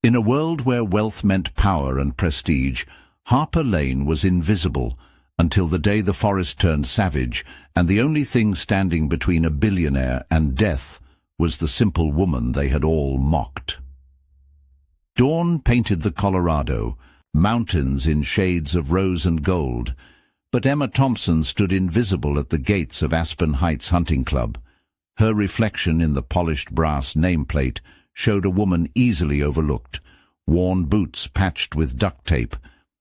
In a world where wealth meant power and prestige, Harper Lane was invisible until the day the forest turned savage, and the only thing standing between a billionaire and death was the simple woman they had all mocked. Dawn painted the Colorado, mountains in shades of rose and gold, but Emma Thompson stood invisible at the gates of Aspen Heights Hunting Club. Her reflection in the polished brass nameplate showed a woman easily overlooked, worn boots patched with duct tape,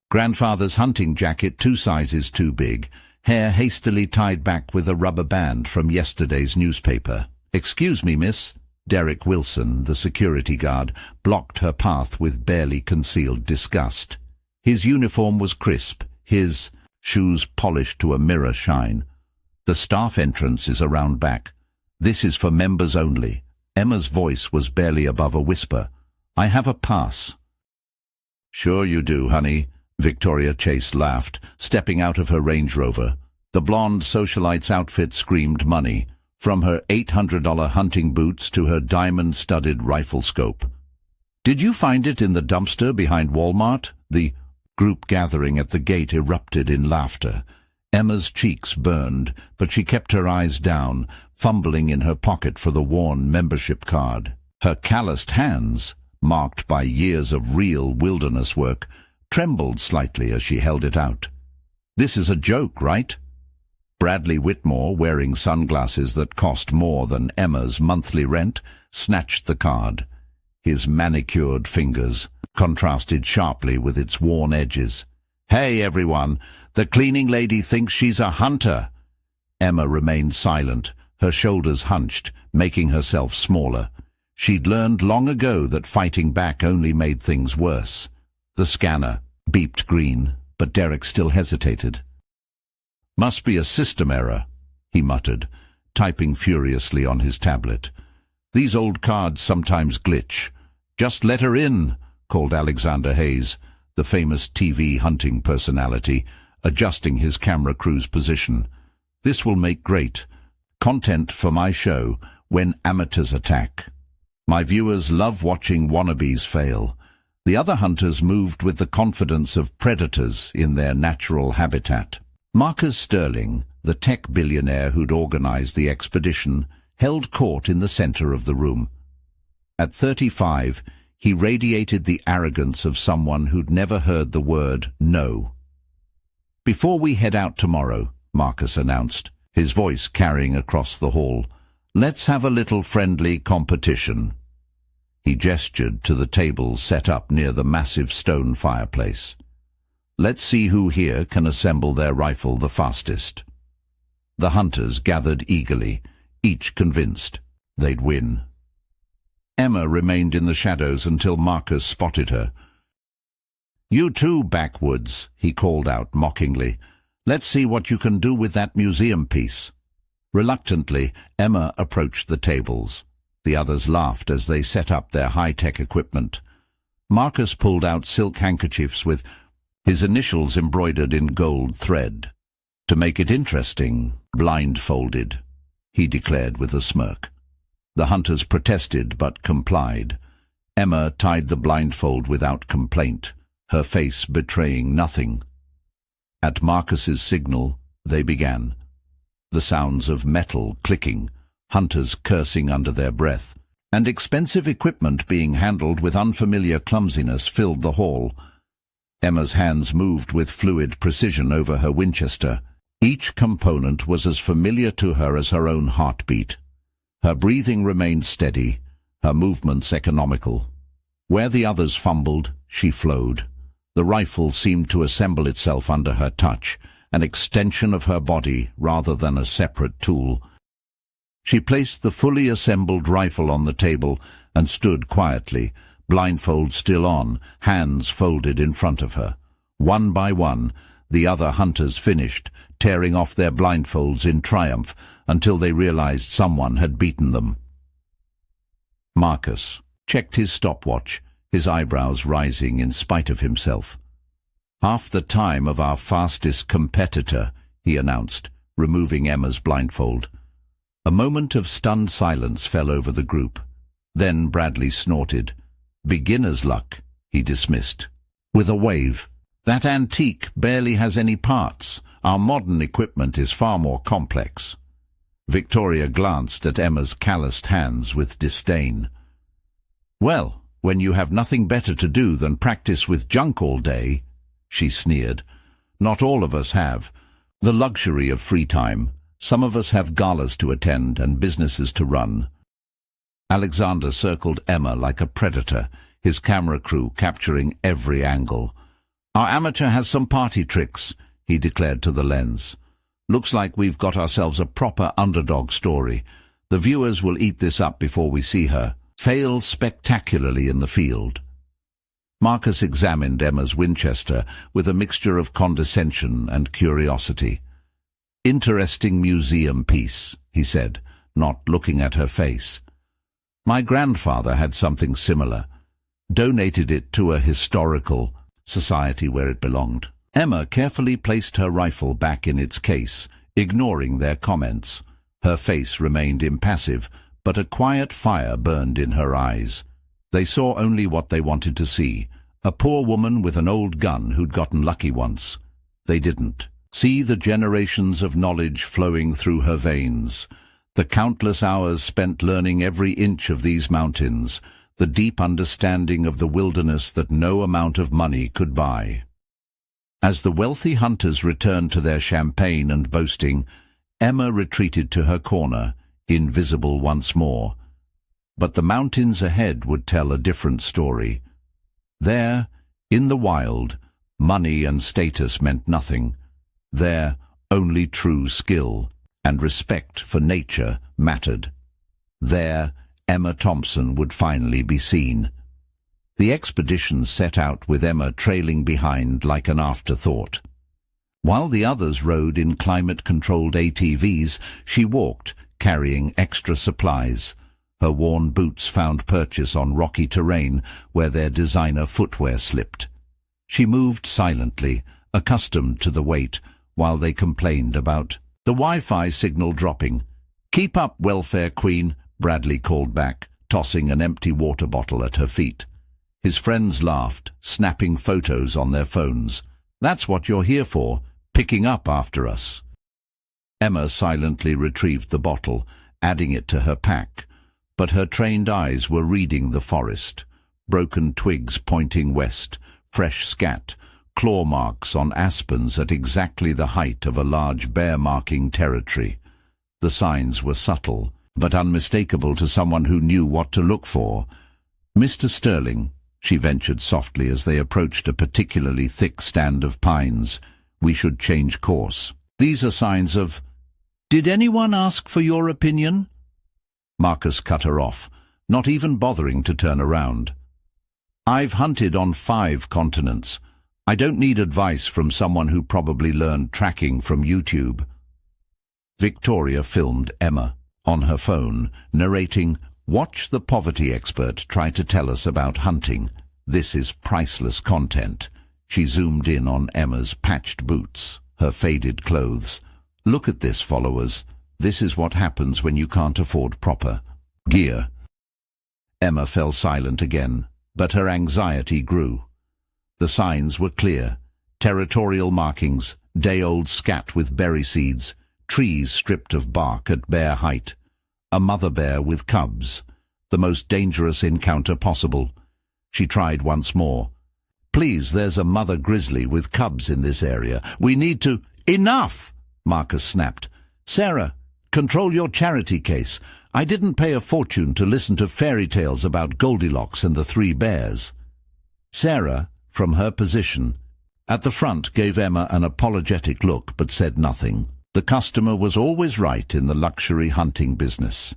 grandfather's hunting jacket 2 sizes too big, hair hastily tied back with a rubber band from yesterday's newspaper. "Excuse me, miss." Derek Wilson, the security guard, blocked her path with barely concealed disgust. His uniform was crisp, his shoes polished to a mirror shine. "The staff entrance is around back. This is for members only." Emma's voice was barely above a whisper. "I have a pass." "Sure you do, honey," Victoria Chase laughed, stepping out of her Range Rover. The blonde socialite's outfit screamed money, from her $800 hunting boots to her diamond-studded rifle scope. "Did you find it in the dumpster behind Walmart?" The group gathering at the gate erupted in laughter. Emma's cheeks burned, but she kept her eyes down, fumbling in her pocket for the worn membership card. Her calloused hands, marked by years of real wilderness work, trembled slightly as she held it out. "This is a joke, right?" Bradley Whitmore, wearing sunglasses that cost more than Emma's monthly rent, snatched the card. His manicured fingers contrasted sharply with its worn edges. "Hey, everyone, the cleaning lady thinks she's a hunter." Emma remained silent, her shoulders hunched, making herself smaller. She'd learned long ago that fighting back only made things worse. The scanner beeped green, but Derek still hesitated. "Must be a system error," he muttered, typing furiously on his tablet. "These old cards sometimes glitch." "Just let her in," called Alexander Hayes, the famous TV hunting personality, adjusting his camera crew's position. "This will make great content for my show when amateurs attack. My viewers love watching wannabes fail." The other hunters moved with the confidence of predators in their natural habitat. Marcus Sterling, the tech billionaire who'd organized the expedition, held court in the center of the room. At 35, he radiated the arrogance of someone who'd never heard the word no. "Before we head out tomorrow," Marcus announced, his voice carrying across the hall, "let's have a little friendly competition." He gestured to the tables set up near the massive stone fireplace. "Let's see who here can assemble their rifle the fastest." The hunters gathered eagerly, each convinced they'd win. Emma remained in the shadows until Marcus spotted her. "You too, backwoods," he called out mockingly. "Let's see what you can do with that museum piece." Reluctantly, Emma approached the tables. The others laughed as they set up their high-tech equipment. Marcus pulled out silk handkerchiefs with his initials embroidered in gold thread. "To make it interesting, blindfolded," he declared with a smirk. The hunters protested but complied. Emma tied the blindfold without complaint, her face betraying nothing. At Marcus's signal, they began. The sounds of metal clicking, hunters cursing under their breath, and expensive equipment being handled with unfamiliar clumsiness filled the hall. Emma's hands moved with fluid precision over her Winchester. Each component was as familiar to her as her own heartbeat. Her breathing remained steady, her movements economical. Where the others fumbled, she flowed. The rifle seemed to assemble itself under her touch, an extension of her body rather than a separate tool. She placed the fully assembled rifle on the table and stood quietly, blindfold still on, hands folded in front of her. One by one, the other hunters finished, tearing off their blindfolds in triumph until they realized someone had beaten them. Marcus checked his stopwatch, his eyebrows rising in spite of himself. "Half the time of our fastest competitor," he announced, removing Emma's blindfold. A moment of stunned silence fell over the group. Then Bradley snorted. Beginner's luck, he dismissed. With a wave. That antique barely has any parts. Our modern equipment is far more complex. Victoria glanced at Emma's calloused hands with disdain. Well, when you have nothing better to do than practice with junk all day, she sneered. Not all of us have. The luxury of free time. Some of us have galas to attend and businesses to run. Alexander circled Emma like a predator, his camera crew capturing every angle. Our amateur has some party tricks, he declared to the lens. Looks like we've got ourselves a proper underdog story. The viewers will eat this up before we see her. Fail spectacularly in the field. Marcus examined Emma's Winchester with a mixture of condescension and curiosity. Interesting museum piece, he said, not looking at her face. My grandfather had something similar. Donated it to a historical society where it belonged. Emma carefully placed her rifle back in its case, ignoring their comments. Her face remained impassive, but a quiet fire burned in her eyes. They saw only what they wanted to see, a poor woman with an old gun who'd gotten lucky once. They didn't see the generations of knowledge flowing through her veins, the countless hours spent learning every inch of these mountains, the deep understanding of the wilderness that no amount of money could buy. As the wealthy hunters returned to their champagne and boasting, Emma retreated to her corner, invisible once more. But the mountains ahead would tell a different story. There, in the wild, money and status meant nothing. There, only true skill and respect for nature mattered. There, Emma Thompson would finally be seen. The expedition set out with Emma trailing behind like an afterthought. While the others rode in climate-controlled ATVs, she walked, carrying extra supplies. Her worn boots found purchase on rocky terrain where their designer footwear slipped. She moved silently, accustomed to the weight, while they complained about the Wi-Fi signal dropping. "Keep up, welfare queen," Bradley called back, tossing an empty water bottle at her feet. His friends laughed, snapping photos on their phones. "That's what you're here for, picking up after us." Emma silently retrieved the bottle, adding it to her pack, but her trained eyes were reading the forest. Broken twigs pointing west, fresh scat, claw marks on aspens at exactly the height of a large bear marking territory. The signs were subtle, but unmistakable to someone who knew what to look for. "Mr. Sterling," she ventured softly as they approached a particularly thick stand of pines, "we should change course. These are signs of—" "Did anyone ask for your opinion?" Marcus cut her off, not even bothering to turn around. "I've hunted on 5 continents. I don't need advice from someone who probably learned tracking from YouTube." Victoria filmed Emma on her phone, narrating, "Watch the poverty expert try to tell us about hunting. This is priceless content." She zoomed in on Emma's patched boots, her faded clothes. "Look at this, followers. This is what happens when you can't afford proper gear." Emma fell silent again, but her anxiety grew. The signs were clear. Territorial markings, day-old scat with berry seeds, trees stripped of bark at bear height, a mother bear with cubs, the most dangerous encounter possible. She tried once more. "Please, there's a mother grizzly with cubs in this area. We need to—" "Enough!" Marcus snapped. "Sarah, control your charity case. I didn't pay a fortune to listen to fairy tales about Goldilocks and the 3 bears." Sarah, from her position at the front, gave Emma an apologetic look but said nothing. The customer was always right in the luxury hunting business.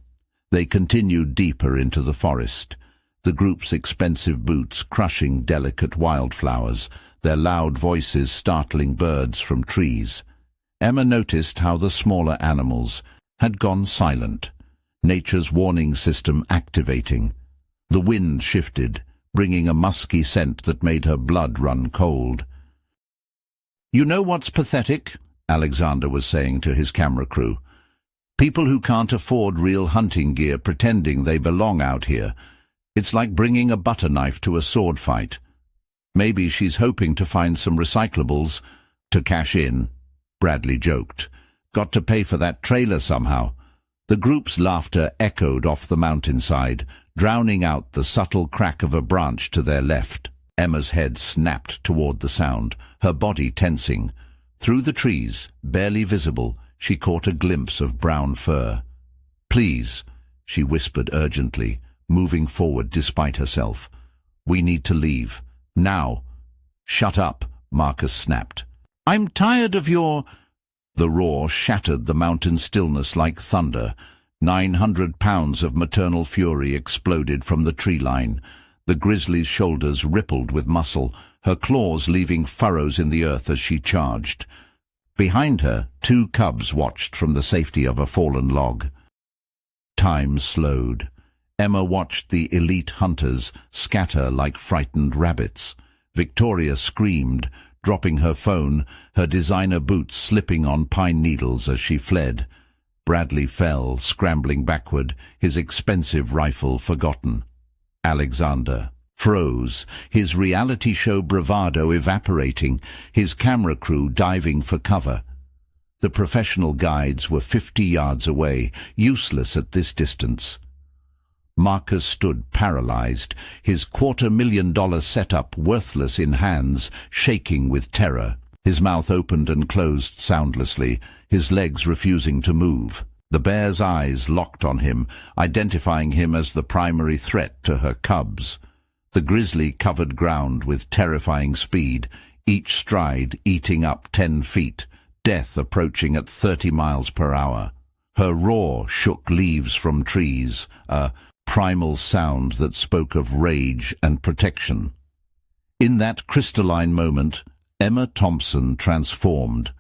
They continued deeper into the forest, the group's expensive boots crushing delicate wildflowers, their loud voices startling birds from trees. Emma noticed how the smaller animals had gone silent, nature's warning system activating. The wind shifted, bringing a musky scent that made her blood run cold. "You know what's pathetic?" Alexander was saying to his camera crew. "People who can't afford real hunting gear pretending they belong out here. It's like bringing a butter knife to a sword fight. Maybe she's hoping to find some recyclables to cash in, Bradley joked. Got to pay for that trailer somehow. The group's laughter echoed off the mountainside, drowning out the subtle crack of a branch to their left. Emma's head snapped toward the sound, her body tensing. Through the trees, barely visible, she caught a glimpse of brown fur. "Please," she whispered urgently, moving forward despite herself. "We need to leave. Now." "Shut up," Marcus snapped. "I'm tired of your—" The roar shattered the mountain stillness like thunder. 900 pounds of maternal fury exploded from the tree line. The grizzly's shoulders rippled with muscle, her claws leaving furrows in the earth as she charged. Behind her, 2 cubs watched from the safety of a fallen log. Time slowed. Emma watched the elite hunters scatter like frightened rabbits. Victoria screamed, dropping her phone, her designer boots slipping on pine needles as she fled. Bradley fell, scrambling backward, his expensive rifle forgotten. Alexander froze, his reality show bravado evaporating, his camera crew diving for cover. The professional guides were 50 yards away, useless at this distance. Marcus stood paralyzed, his $250,000 setup worthless in hands, shaking with terror. His mouth opened and closed soundlessly, his legs refusing to move. The bear's eyes locked on him, identifying him as the primary threat to her cubs. The grizzly covered ground with terrifying speed, each stride eating up 10 feet, death approaching at 30 miles per hour. Her roar shook leaves from trees, a primal sound that spoke of rage and protection. In that crystalline moment, Emma Thompson transformed.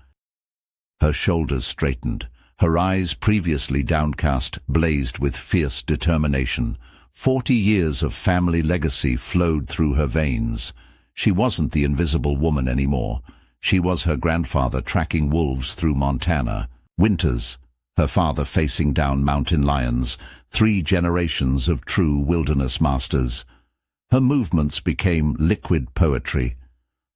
Her shoulders straightened. Her eyes, previously downcast, blazed with fierce determination. 40 years of family legacy flowed through her veins. She wasn't the invisible woman anymore. She was her grandfather tracking wolves through Montana. Winters, her father facing down mountain lions. 3 generations of true wilderness masters. Her movements became liquid poetry.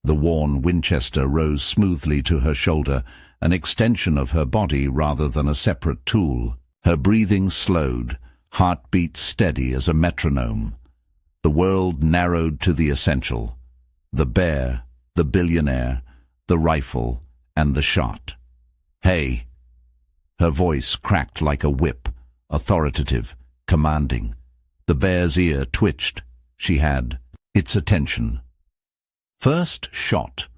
The worn Winchester rose smoothly to her shoulder, an extension of her body rather than a separate tool. Her breathing slowed, heartbeat steady as a metronome. The world narrowed to the essential: the bear, the billionaire, the rifle, and the shot. "Hey!" Her voice cracked like a whip, authoritative, commanding. The bear's ear twitched. She had its attention. First shot.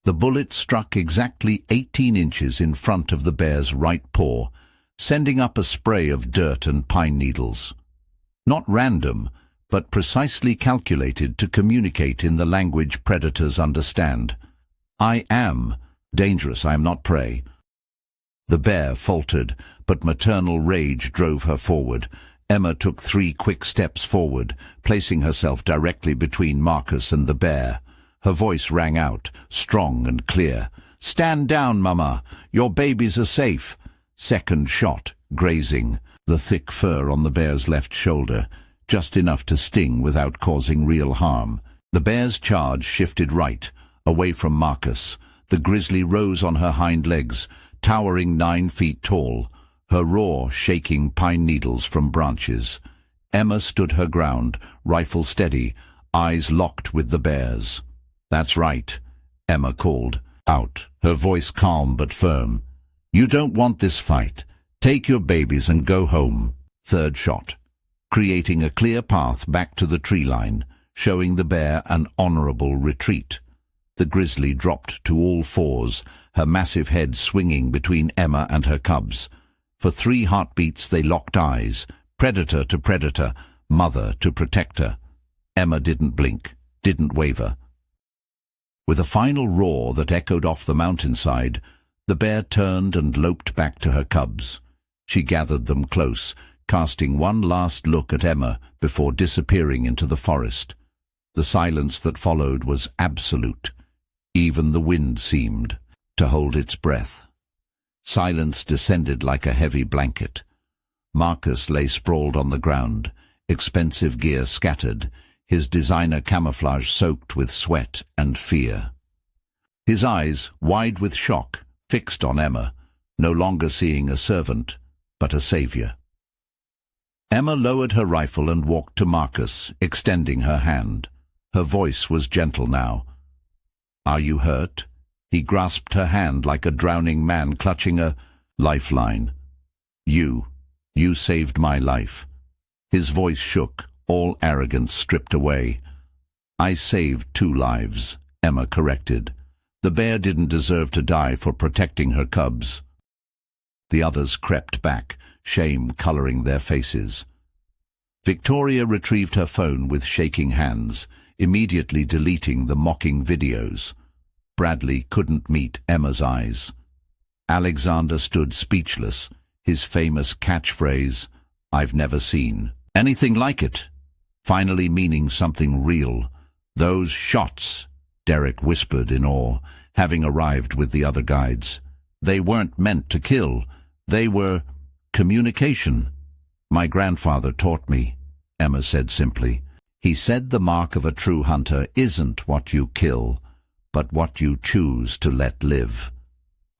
The bullet struck exactly 18 inches in front of the bear's right paw, sending up a spray of dirt and pine needles. Not random, but precisely calculated to communicate in the language predators understand. "I am dangerous, I am not prey." The bear faltered, but maternal rage drove her forward. Emma took 3 quick steps forward, placing herself directly between Marcus and the bear. Her voice rang out, strong and clear. "Stand down, Mama. Your babies are safe." Second shot, grazing. The thick fur on the bear's left shoulder, just enough to sting without causing real harm. The bear's charge shifted right, away from Marcus. The grizzly rose on her hind legs, towering 9 feet tall, her roar shaking pine needles from branches. Emma stood her ground, rifle steady, eyes locked with the bear's. "That's right," Emma called out, her voice calm but firm. "You don't want this fight. Take your babies and go home." Third shot, creating a clear path back to the tree line, showing the bear an honorable retreat. The grizzly dropped to all fours, her massive head swinging between Emma and her cubs. For 3 heartbeats they locked eyes, predator to predator, mother to protector. Emma didn't blink, didn't waver. With a final roar that echoed off the mountainside, the bear turned and loped back to her cubs. She gathered them close, casting one last look at Emma before disappearing into the forest. The silence that followed was absolute. Even the wind seemed to hold its breath. Silence descended like a heavy blanket. Marcus lay sprawled on the ground, expensive gear scattered, his designer camouflage soaked with sweat and fear. His eyes, wide with shock, fixed on Emma, no longer seeing a servant, but a savior. Emma lowered her rifle and walked to Marcus, extending her hand. Her voice was gentle now. "Are you hurt?" He grasped her hand like a drowning man clutching a lifeline. You saved my life." His voice shook, all arrogance stripped away. "I saved 2 lives, Emma corrected. The bear didn't deserve to die for protecting her cubs. The others crept back, shame coloring their faces. Victoria retrieved her phone with shaking hands, immediately deleting the mocking videos. Bradley couldn't meet Emma's eyes. Alexander stood speechless, his famous catchphrase, "I've never seen anything like it," finally meaning something real. "Those shots," Derek whispered in awe, having arrived with the other guides. "They weren't meant to kill. They were communication." "My grandfather taught me," Emma said simply. "He said the mark of a true hunter isn't what you kill, but what you choose to let live."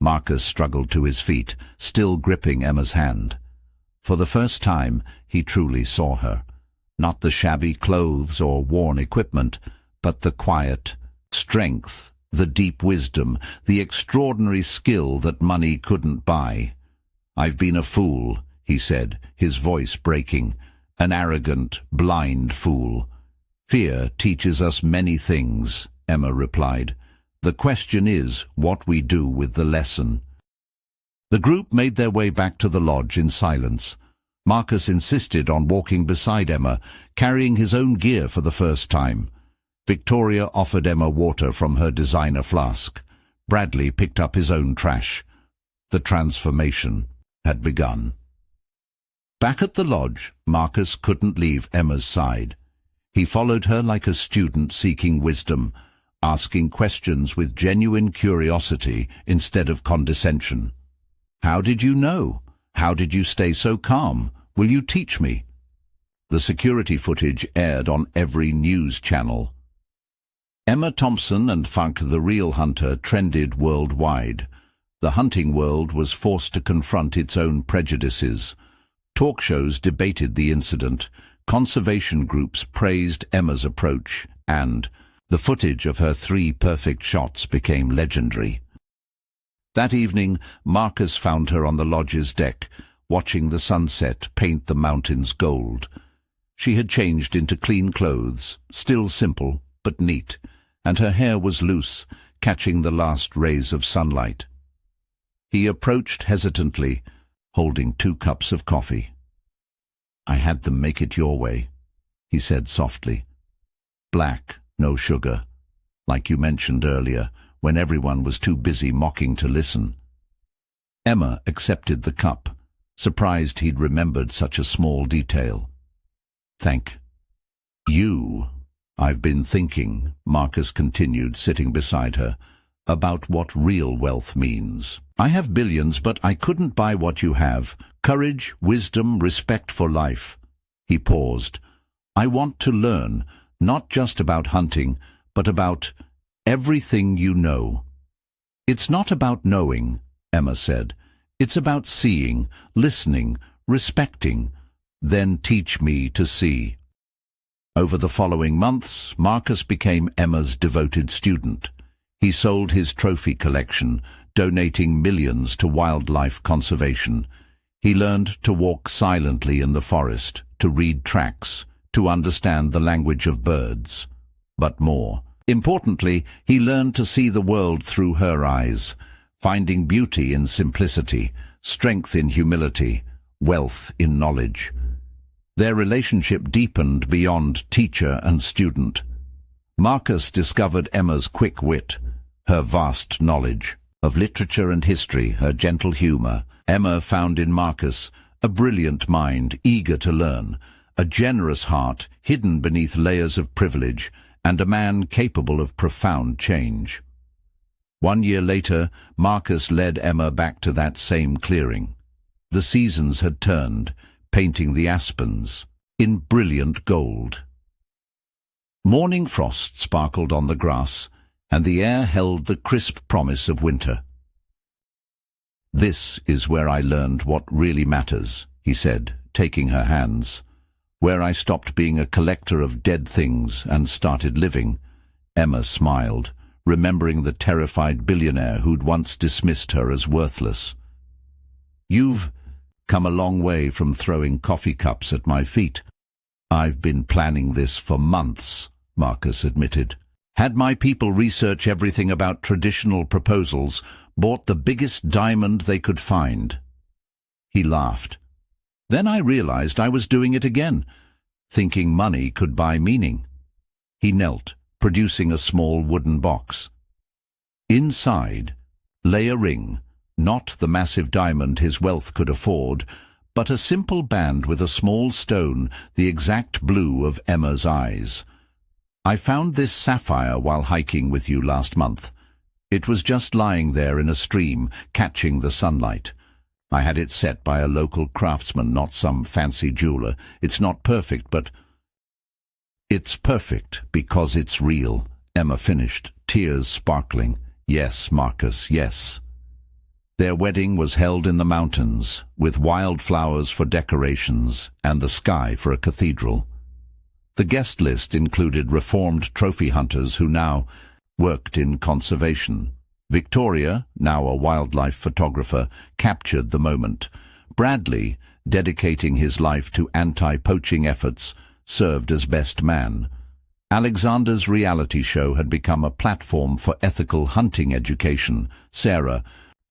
Marcus struggled to his feet, still gripping Emma's hand. For the first time, he truly saw her. Not the shabby clothes or worn equipment, but the quiet strength, the deep wisdom, the extraordinary skill that money couldn't buy. "I've been a fool," he said, his voice breaking. "An arrogant, blind fool." "Fear teaches us many things," Emma replied. "The question is what we do with the lesson." The group made their way back to the lodge in silence. Marcus insisted on walking beside Emma, carrying his own gear for the first time. Victoria offered Emma water from her designer flask. Bradley picked up his own trash. The transformation had begun. Back at the lodge, Marcus couldn't leave Emma's side. He followed her like a student seeking wisdom, asking questions with genuine curiosity instead of condescension. "How did you know? How did you stay so calm? Will you teach me?" The security footage aired on every news channel. Emma Thompson and Funk the Real Hunter trended worldwide. The hunting world was forced to confront its own prejudices. Talk shows debated the incident, conservation groups praised Emma's approach, and the footage of her 3 perfect shots became legendary. That evening, Marcus found her on the lodge's deck, watching the sunset paint the mountains gold. She had changed into clean clothes, still simple, but neat, and her hair was loose, catching the last rays of sunlight. He approached hesitantly, holding 2 cups of coffee. "I had them make it your way," he said softly. "Black, no sugar, like you mentioned earlier, when everyone was too busy mocking to listen." Emma accepted the cup, surprised he'd remembered such a small detail. "Thank you. I've been thinking," Marcus continued, sitting beside her, "about what real wealth means. I have billions, but I couldn't buy what you have. Courage, wisdom, respect for life." He paused. "I want to learn, not just about hunting, but about everything you know." "It's not about knowing," Emma said. "It's about seeing, listening, respecting. Then teach me to see." Over the following months, Marcus became Emma's devoted student. He sold his trophy collection, donating millions to wildlife conservation. He learned to walk silently in the forest, to read tracks, to understand the language of birds. But more importantly, he learned to see the world through her eyes, finding beauty in simplicity, strength in humility, wealth in knowledge. Their relationship deepened beyond teacher and student. Marcus discovered Emma's quick wit, her vast knowledge of literature and history, her gentle humor. Emma found in Marcus a brilliant mind, eager to learn, a generous heart hidden beneath layers of privilege, and a man capable of profound change. 1 year later, Marcus led Emma back to that same clearing. The seasons had turned, painting the aspens. in brilliant gold. Morning frost sparkled on the grass, and the air held the crisp promise of winter. "This is where I learned what really matters," he said, taking her hands. "Where I stopped being a collector of dead things and started living." Emma smiled, remembering the terrified billionaire who'd once dismissed her as worthless. "You've come a long way from throwing coffee cups at my feet." "I've been planning this for months," Marcus admitted. "Had my people research everything about traditional proposals, bought the biggest diamond they could find." He laughed. "Then I realized I was doing it again, thinking money could buy meaning." He knelt, producing a small wooden box. Inside lay a ring, not the massive diamond his wealth could afford, but a simple band with a small stone, the exact blue of Emma's eyes. "I found this sapphire while hiking with you last month. It was just lying there in a stream, catching the sunlight. I had it set by a local craftsman, not some fancy jeweler. It's not perfect, but—" "It's perfect because it's real," Emma finished, tears sparkling. "Yes, Marcus, yes." Their wedding was held in the mountains, with wildflowers for decorations and the sky for a cathedral. The guest list included reformed trophy hunters who now worked in conservation. Victoria, now a wildlife photographer, captured the moment. Bradley, dedicating his life to anti-poaching efforts, served as best man. Alexander's reality show had become a platform for ethical hunting education. Sarah,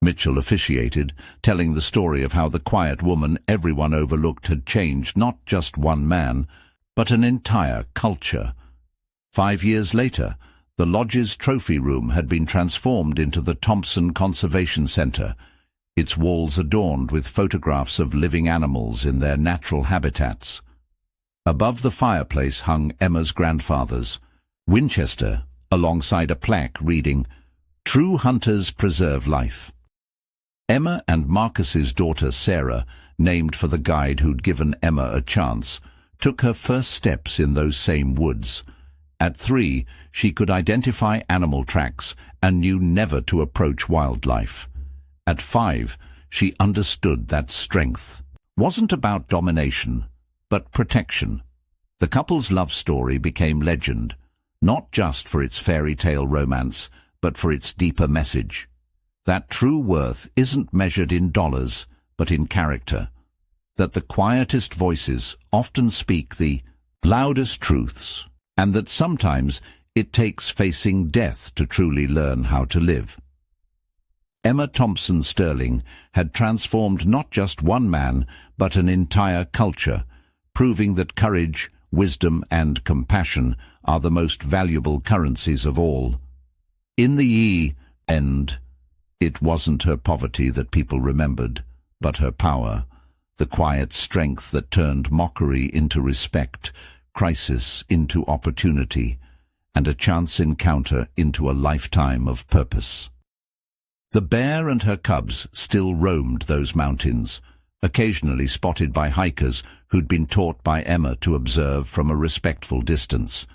Mitchell officiated, telling the story of how the quiet woman everyone overlooked had changed not just one man, but an entire culture. 5 years later, the lodge's trophy room had been transformed into the Thompson Conservation Center, its walls adorned with photographs of living animals in their natural habitats. Above the fireplace hung Emma's grandfather's Winchester, alongside a plaque reading, "True hunters preserve life." Emma and Marcus's daughter Sarah, named for the guide who'd given Emma a chance, took her first steps in those same woods. At 3, she could identify animal tracks and knew never to approach wildlife. At 5, she understood that strength wasn't about domination, but protection. The couple's love story became legend, not just for its fairy tale romance, but for its deeper message. That true worth isn't measured in dollars, but in character. That the quietest voices often speak the loudest truths, and that sometimes it takes facing death to truly learn how to live. Emma Thompson Sterling had transformed not just one man, but an entire culture, proving that courage, wisdom, and compassion are the most valuable currencies of all. In the end, it wasn't her poverty that people remembered, but her power, the quiet strength that turned mockery into respect, crisis into opportunity, and a chance encounter into a lifetime of purpose. The bear and her cubs still roamed those mountains, occasionally spotted by hikers who'd been taught by Emma to observe from a respectful distance.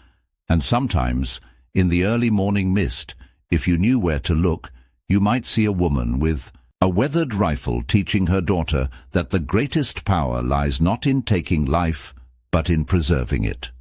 And sometimes, in the early morning mist, if you knew where to look, you might see a woman with a weathered rifle teaching her daughter that the greatest power lies not in taking life, but in preserving it.